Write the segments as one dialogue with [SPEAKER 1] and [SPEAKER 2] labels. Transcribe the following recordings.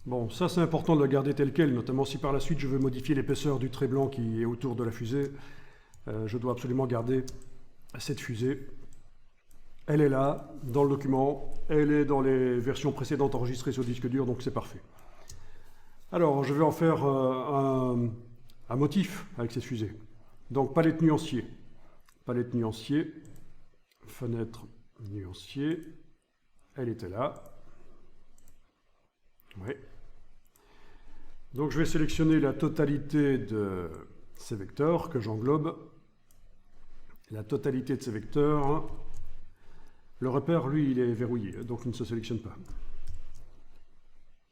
[SPEAKER 1] Bon, ça c'est important de le garder tel quel, notamment si par la suite je veux modifier l'épaisseur du trait blanc qui est autour de la fusée. Je dois absolument garder cette fusée. Elle est là, dans le document, elle est dans les versions précédentes enregistrées sur le disque dur, donc c'est parfait. Alors, je vais en faire un motif avec cette fusée. Donc, palette nuancier. Palette nuancier, fenêtre nuancier, elle était là. Oui. Donc je vais sélectionner la totalité de ces vecteurs que j'englobe. La totalité de ces vecteurs. Le repère, lui, il est verrouillé, donc il ne se sélectionne pas.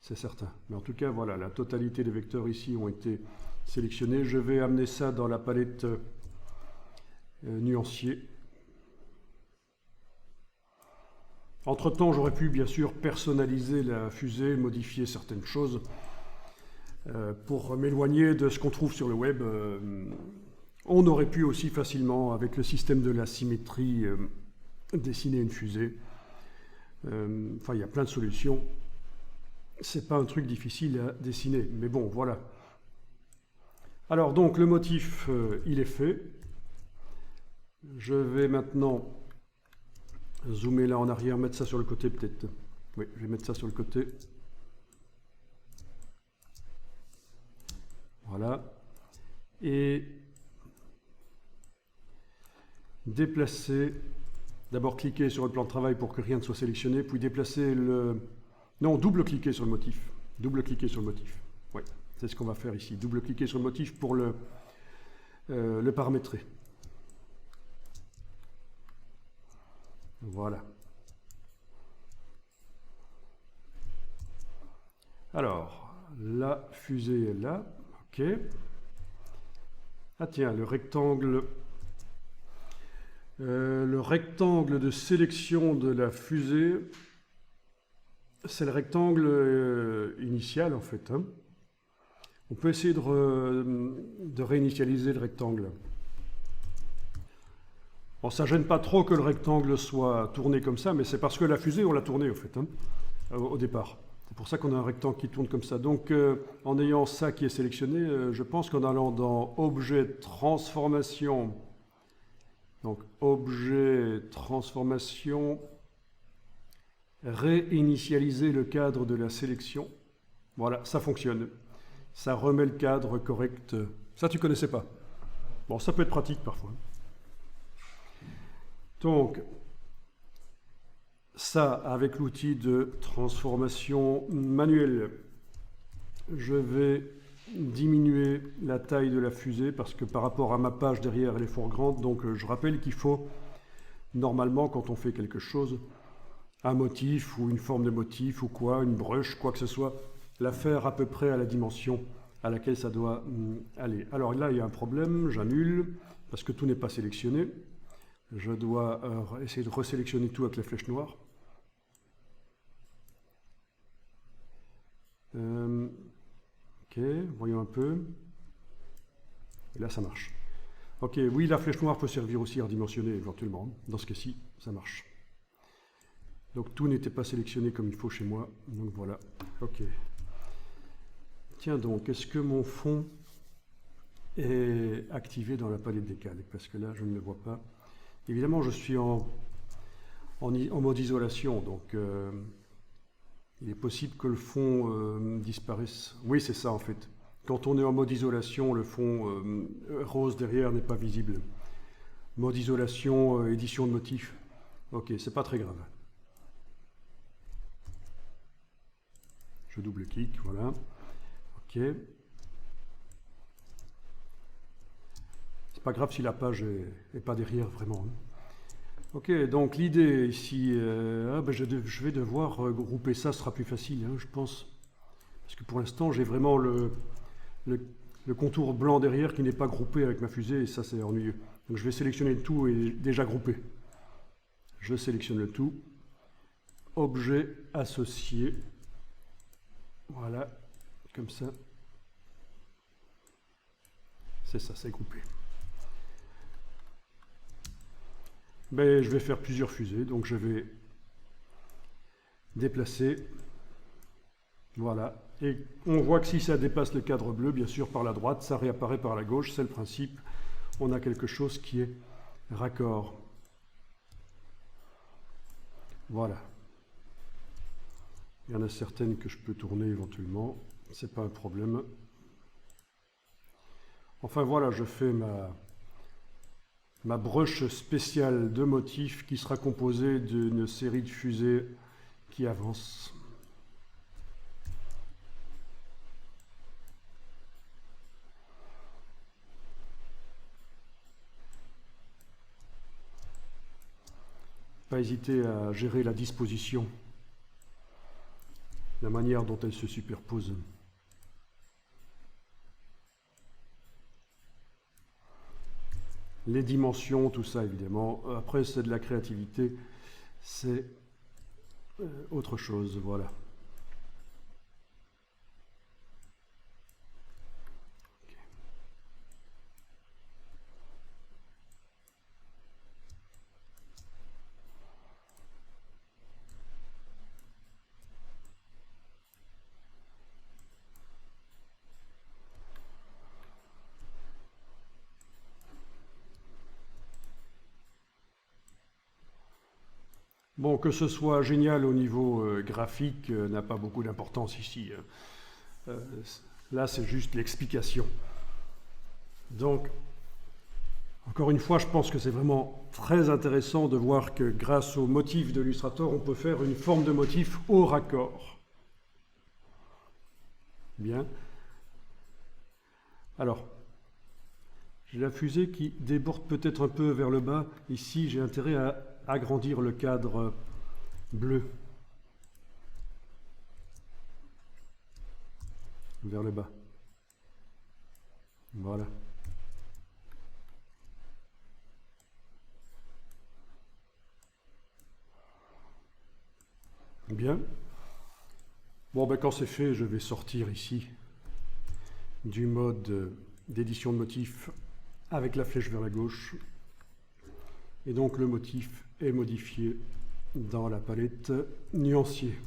[SPEAKER 1] C'est certain. Mais en tout cas, voilà, la totalité des vecteurs ici ont été sélectionnés. Je vais amener ça dans la palette nuancier. Entre-temps, j'aurais pu bien sûr personnaliser la fusée, modifier certaines choses pour m'éloigner de ce qu'on trouve sur le web. On aurait pu aussi facilement, avec le système de la symétrie, dessiner une fusée. Enfin, il y a plein de solutions. C'est pas un truc difficile à dessiner, mais bon, voilà. Alors donc, le motif, il est fait. Je vais maintenant zoomer là en arrière, mettre ça sur le côté peut-être. Oui, je vais mettre ça sur le côté. Voilà. Et déplacer, d'abord cliquer sur le plan de travail pour que rien ne soit sélectionné, puis déplacer le... Non, double-cliquer sur le motif. Double-cliquer sur le motif. Oui, c'est ce qu'on va faire ici. Double-cliquer sur le motif pour le paramétrer. Voilà. Alors, la fusée est là. OK. Ah tiens, le rectangle de sélection de la fusée, c'est le rectangle initial en fait. Hein. On peut essayer de réinitialiser le rectangle. Bon, ça gêne pas trop que le rectangle soit tourné comme ça, mais c'est parce que la fusée, on l'a tournée au fait, hein, au départ. C'est pour ça qu'on a un rectangle qui tourne comme ça. Donc, en ayant ça qui est sélectionné, je pense qu'en allant dans Objet, Transformation, donc Objet, Transformation, réinitialiser le cadre de la sélection. Voilà, ça fonctionne. Ça remet le cadre correct. Ça, tu connaissais pas. Bon, ça peut être pratique parfois. Donc, ça, avec l'outil de transformation manuelle, je vais diminuer la taille de la fusée parce que par rapport à ma page derrière, elle est fort grande. Donc, je rappelle qu'il faut, normalement, quand on fait quelque chose, un motif ou une forme de motif ou quoi, une brush, quoi que ce soit, la faire à peu près à la dimension à laquelle ça doit aller. Alors là, il y a un problème, j'annule, parce que tout n'est pas sélectionné. Je dois essayer de resélectionner tout avec la flèche noire. Ok, voyons un peu. Et là, ça marche. Ok, oui, la flèche noire peut servir aussi à redimensionner éventuellement. Dans ce cas-ci, ça marche. Donc tout n'était pas sélectionné comme il faut chez moi. Donc voilà, ok. Tiens donc, est-ce que mon fond est activé dans la palette des calques? Parce que là, je ne le vois pas. Évidemment, je suis en mode isolation, donc il est possible que le fond disparaisse. Oui, c'est ça en fait. Quand on est en mode isolation, le fond rose derrière n'est pas visible. Mode isolation, édition de motif. Ok, c'est pas très grave. Je double-clique, voilà. Ok. C'est pas grave si la page est pas derrière vraiment. Ok, donc l'idée ici, je vais devoir regrouper ça, ce sera plus facile, hein, je pense. Parce que pour l'instant, j'ai vraiment le contour blanc derrière qui n'est pas groupé avec ma fusée, et ça c'est ennuyeux. Donc je vais sélectionner le tout et déjà groupé. Je sélectionne le tout. Objet associé. Voilà, comme ça. C'est ça, c'est groupé. Ben, je vais faire plusieurs fusées, donc je vais déplacer. Voilà. Et on voit que si ça dépasse le cadre bleu, bien sûr, par la droite, ça réapparaît par la gauche. C'est le principe. On a quelque chose qui est raccord. Voilà. Il y en a certaines que je peux tourner éventuellement. C'est pas un problème. Enfin voilà, je fais ma broche spéciale de motifs qui sera composée d'une série de fusées qui avancent. Pas hésiter à gérer la disposition, la manière dont elle se superpose. Les dimensions, tout ça évidemment. Après, c'est de la créativité, c'est autre chose, voilà. Bon, que ce soit génial au niveau graphique n'a pas beaucoup d'importance ici. Là, c'est juste l'explication. Donc, encore une fois, je pense que c'est vraiment très intéressant de voir que grâce au motif de l'Illustrator, on peut faire une forme de motif au raccord. Bien. Alors, j'ai la fusée qui déborde peut-être un peu vers le bas. Ici, j'ai intérêt à agrandir le cadre bleu vers le bas. Voilà. Bien. Bon, ben quand c'est fait, je vais sortir ici du mode d'édition de motif avec la flèche vers la gauche. Et donc le motif est modifié dans la palette nuancier.